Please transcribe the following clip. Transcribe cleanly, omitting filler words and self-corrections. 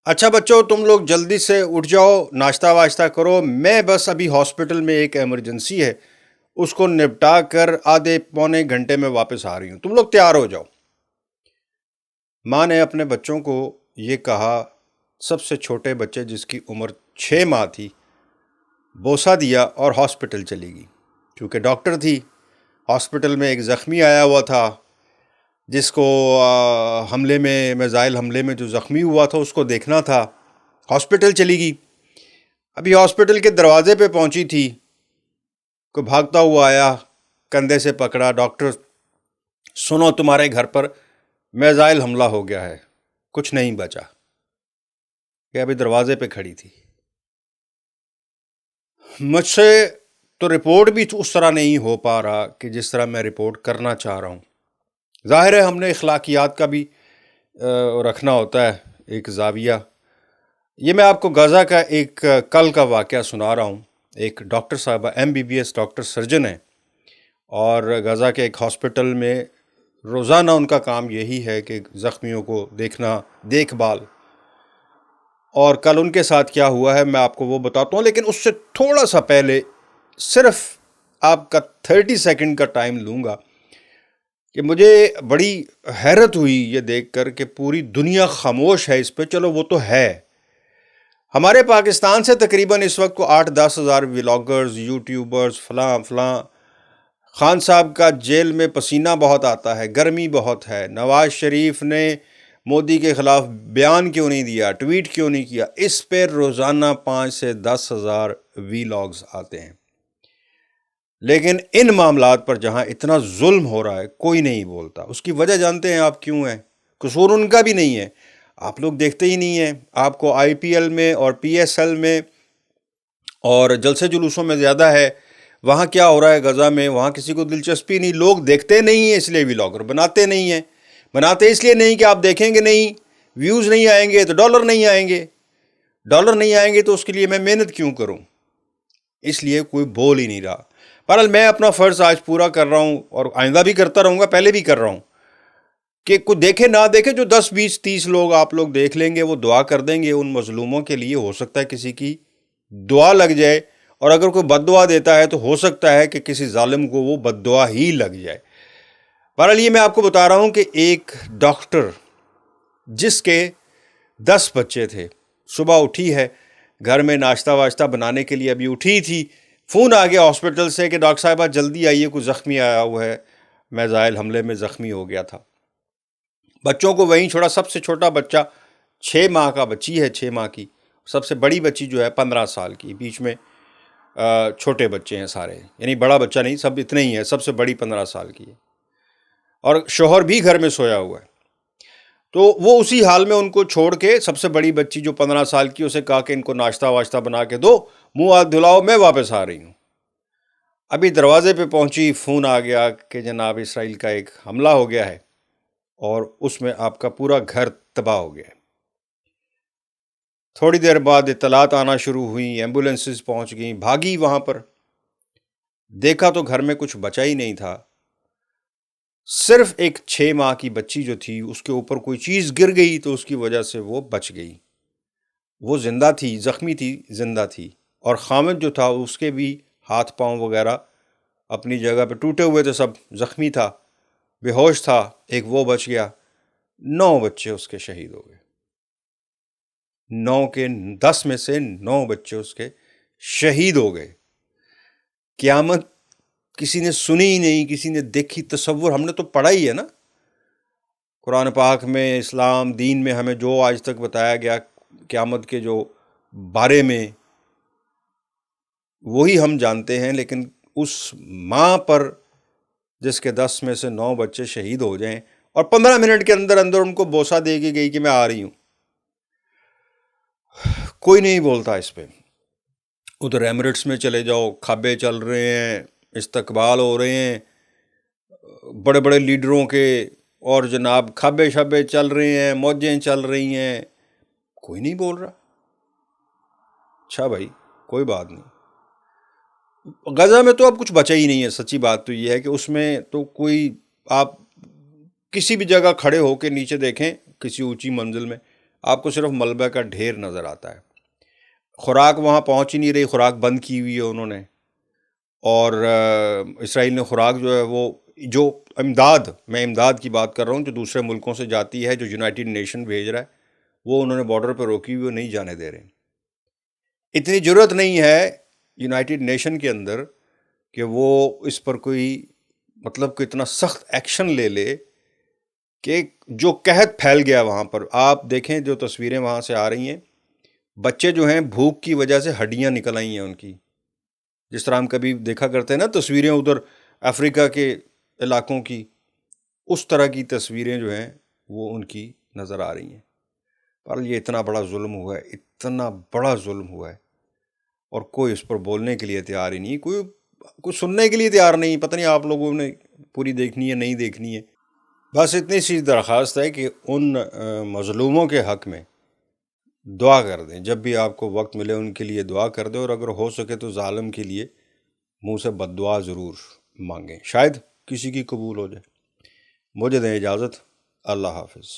اچھا بچوں، تم لوگ جلدی سے اٹھ جاؤ، ناشتہ واشتہ کرو۔ میں بس ابھی ہاسپٹل میں ایک ایمرجنسی ہے، اس کو نپٹا کر آدھے پونے گھنٹے میں واپس آ رہی ہوں۔ تم لوگ تیار ہو جاؤ۔ ماں نے اپنے بچوں کو یہ کہا۔ سب سے چھوٹے بچے، جس کی عمر 6 ماہ تھی، بوسہ دیا اور ہاسپٹل چلی گئی، کیونکہ ڈاکٹر تھی۔ ہاسپٹل میں ایک زخمی آیا ہوا تھا، جس کو میزائل حملے میں جو زخمی ہوا تھا اس کو دیکھنا تھا۔ ہاسپٹل چلی گئی۔ ابھی ہاسپٹل کے دروازے پہ پہنچی تھی، کوئی بھاگتا ہوا آیا، کندھے سے پکڑا۔ ڈاکٹر، سنو، تمہارے گھر پر میزائل حملہ ہو گیا ہے، کچھ نہیں بچا۔ کہ ابھی دروازے پہ کھڑی تھی۔ مجھ سے تو رپورٹ بھی اس طرح نہیں ہو پا رہا کہ جس طرح میں رپورٹ کرنا چاہ رہا ہوں۔ ظاہر ہے ہم نے اخلاقیات کا بھی رکھنا ہوتا ہے ایک زاویہ۔ یہ میں آپ کو غزہ کا ایک کل کا واقعہ سنا رہا ہوں۔ ایک ڈاکٹر صاحبہ MBBS ڈاکٹر سرجن ہیں، اور غزہ کے ایک ہاسپٹل میں روزانہ ان کا کام یہی ہے کہ زخمیوں کو دیکھنا، دیکھ بھال۔ اور کل ان کے ساتھ کیا ہوا ہے میں آپ کو وہ بتاتا ہوں، لیکن اس سے تھوڑا سا پہلے صرف آپ کا 30 سیکنڈ کا ٹائم لوں گا کہ مجھے بڑی حیرت ہوئی یہ دیکھ کر کہ پوری دنیا خاموش ہے اس پہ۔ چلو وہ تو ہے، ہمارے پاکستان سے تقریباً اس وقت کو 8-10 ہزار ولاگرز، یوٹیوبرز، فلاں فلاں۔ خان صاحب کا جیل میں پسینہ بہت آتا ہے، گرمی بہت ہے۔ نواز شریف نے مودی کے خلاف بیان کیوں نہیں دیا، ٹویٹ کیوں نہیں کیا؟ اس پہ روزانہ 5 سے 10 ہزار ولاگز آتے ہیں، لیکن ان معاملات پر جہاں اتنا ظلم ہو رہا ہے کوئی نہیں بولتا۔ اس کی وجہ جانتے ہیں آپ کیوں ہے؟ قصور ان کا بھی نہیں ہے، آپ لوگ دیکھتے ہی نہیں ہیں۔ آپ کو IPL میں اور PSL میں اور جلسے جلوسوں میں زیادہ ہے۔ وہاں کیا ہو رہا ہے غزہ میں، وہاں کسی کو دلچسپی نہیں، لوگ دیکھتے نہیں ہیں، اس لیے ولاگر بناتے نہیں ہیں۔ بناتے اس لیے نہیں کہ آپ دیکھیں گے نہیں، ویوز نہیں آئیں گے تو ڈالر نہیں آئیں گے، ڈالر نہیں آئیں گے تو اس کے لیے میں محنت کیوں کروں؟ اس لیے کوئی بول ہی نہیں رہا۔ بہرحال میں اپنا فرض آج پورا کر رہا ہوں، اور آئندہ بھی کرتا رہوں گا، پہلے بھی کر رہا ہوں، کہ کوئی دیکھے نہ دیکھے، جو 10-20-30 لوگ آپ لوگ دیکھ لیں گے وہ دعا کر دیں گے ان مظلوموں کے لیے۔ ہو سکتا ہے کسی کی دعا لگ جائے، اور اگر کوئی بد دعا دیتا ہے تو ہو سکتا ہے کہ کسی ظالم کو وہ بد دعا ہی لگ جائے۔ بہرحال یہ میں آپ کو بتا رہا ہوں کہ ایک ڈاکٹر جس کے 10 بچے تھے، صبح اٹھی ہے، گھر میں ناشتہ واشتہ بنانے کے لیے ابھی اٹھی تھی، فون آ گیا ہاسپٹل سے کہ ڈاکٹر صاحبہ جلدی آئیے، کوئی زخمی آیا ہوا ہے، میزائل حملے میں زخمی ہو گیا تھا۔ بچوں کو وہیں چھوڑا۔ سب سے چھوٹا بچہ 6 ماہ کا بچی ہے، 6 ماہ کی۔ سب سے بڑی بچی جو ہے 15 سال کی۔ بیچ میں چھوٹے بچے ہیں سارے، یعنی بڑا بچہ نہیں، سب اتنے ہی ہیں۔ سب سے بڑی 15 سال کی ہے، اور شوہر بھی گھر میں سویا ہوا ہے۔ تو وہ اسی حال میں ان کو چھوڑ کے، سب سے بڑی بچی جو 15 سال کی، اسے کہا کہ ان کو ناشتہ واشتہ بنا کے دو، منہ ہاتھ دھلاؤ، میں واپس آ رہی ہوں۔ ابھی دروازے پہ پہنچی، فون آ گیا کہ جناب اسرائیل کا ایک حملہ ہو گیا ہے، اور اس میں آپ کا پورا گھر تباہ ہو گیا ہے۔ تھوڑی دیر بعد اطلاعات آنا شروع ہوئیں، ایمبولینسز پہنچ گئیں، بھاگی وہاں پر۔ دیکھا تو گھر میں کچھ بچا ہی نہیں تھا، صرف ایک 6 ماہ کی بچی جو تھی، اس کے اوپر کوئی چیز گر گئی تو اس کی وجہ سے وہ بچ گئی۔ وہ زندہ تھی، زخمی تھی، زندہ تھی۔ اور خامد جو تھا اس کے بھی ہاتھ پاؤں وغیرہ اپنی جگہ پہ ٹوٹے ہوئے تھے، سب زخمی تھا، بے ہوش تھا، ایک وہ بچ گیا۔ 9 بچے اس کے شہید ہو گئے۔ 9 کے 10 میں سے 9 بچے اس کے شہید ہو گئے۔ قیامت کسی نے سنی ہی نہیں، کسی نے دیکھی تصور، ہم نے تو پڑھا ہی ہے نا قرآن پاک میں، اسلام دین میں ہمیں جو آج تک بتایا گیا قیامت کے جو بارے میں، وہی ہم جانتے ہیں۔ لیکن اس ماں پر جس کے 10 میں سے 9 بچے شہید ہو جائیں، اور 15 منٹ کے اندر اندر ان کو بوسہ دے کے گئی کہ میں آ رہی ہوں، کوئی نہیں بولتا اس پہ۔ ادھر ایمریٹس میں چلے جاؤ، کھابے چل رہے ہیں، استقبال ہو رہے ہیں بڑے بڑے لیڈروں کے، اور جناب کھابے شابے چل رہے ہیں، موجیں چل رہی ہیں، کوئی نہیں بول رہا۔ اچھا بھائی، کوئی بات نہیں۔ غزہ میں تو اب کچھ بچا ہی نہیں ہے۔ سچی بات تو یہ ہے کہ اس میں تو کوئی، آپ کسی بھی جگہ کھڑے ہو کے نیچے دیکھیں، کسی اونچی منزل میں، آپ کو صرف ملبے کا ڈھیر نظر آتا ہے. خوراک وہاں پہنچ ہی نہیں رہی، خوراک بند کی ہوئی ہے انہوں نے. اور اسرائیل نے خوراک جو ہے وہ جو میں امداد کی بات کر رہا ہوں جو دوسرے ملکوں سے جاتی ہے، جو یونائٹڈ نیشن بھیج رہا ہے، وہ انہوں نے بارڈر پہ روکی ہوئی، وہ نہیں جانے دے رہے. اتنی ضرورت نہیں ہے یونائٹڈ نیشن کے اندر کہ وہ اس پر کوئی مطلب کہ اتنا سخت ایکشن لے لے کہ جو قحط پھیل گیا وہاں پر. آپ دیکھیں جو تصویریں وہاں سے آ رہی ہیں، بچے جو ہیں بھوک کی وجہ سے ہڈیاں نکل آئی ہیں ان کی. جس طرح ہم کبھی دیکھا کرتے ہیں نا تصویریں ادھر افریقہ کے علاقوں کی، اس طرح کی تصویریں جو ہیں وہ ان کی نظر آ رہی ہیں. پر یہ اتنا بڑا ظلم ہوا ہے، اتنا بڑا ظلم ہوا ہے، اور کوئی اس پر بولنے کے لیے تیار ہی نہیں، کوئی سننے کے لیے تیار نہیں. پتہ نہیں آپ لوگوں نے پوری دیکھنی ہے نہیں دیکھنی ہے. بس اتنی سی درخواست ہے کہ ان مظلوموں کے حق میں دعا کر دیں. جب بھی آپ کو وقت ملے ان کے لیے دعا کر دیں، اور اگر ہو سکے تو ظالم کے لیے منہ سے بد دعا ضرور مانگیں، شاید کسی کی قبول ہو جائے. مجھے دیں اجازت. اللہ حافظ.